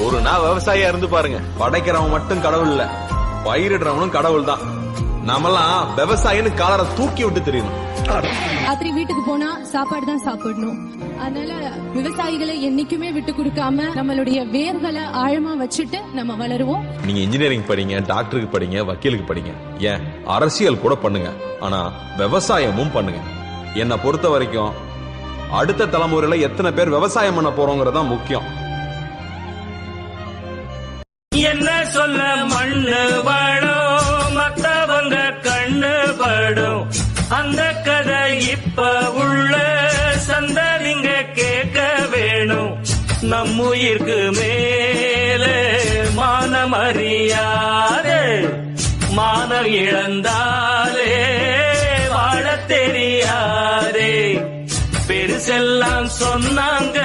ஒரு நாள் விவசாயியா இருந்து பாருங்க. படைக்கிறவன் மட்டும் கடவுள் இல்ல, பயிரிடுறவனும் கடவுள் தான். நம்மலாம் விவசாயின்னு காலரை தூக்கி விட்டு தெரியணும். ராத்திரி வீட்டுக்கு போனா சாப்பாடு தான் சாப்பிடணும். அதனால விவசாயிகளை என்னைக்குமே விட்டு கொடுக்காம நம்மளுடைய வேர்களை ஆழமா வச்சுட்டு நம்ம வளருவோம். நீங்க இன்ஜினியரிங் படிங்க, டாக்டருக்கு படிங்க, வக்கீலுக்கு படிங்க, ஏன் அரசியல் கூட பண்ணுங்க. ஆனா விவசாயமும் பண்ணுங்க. என்னை பொறுத்த வரைக்கும் அடுத்த தலைமுறையில எத்தனை பேர் விவசாயம் பண்ண போறோங்கிறதா முக்கியம். என்ன சொல்ல மண்ணு வாழும், மத்தவங்க கண்ணு படும். அந்த கதை இப்ப உள்ள சந்ததிங்க கேட்க வேணும். நம்முயிருக்கு மேலே மானம் அறியாதே, மானம் இழந்தாலே வாழ தெரியாதே. பெருசெல்லாம் சொன்னாங்க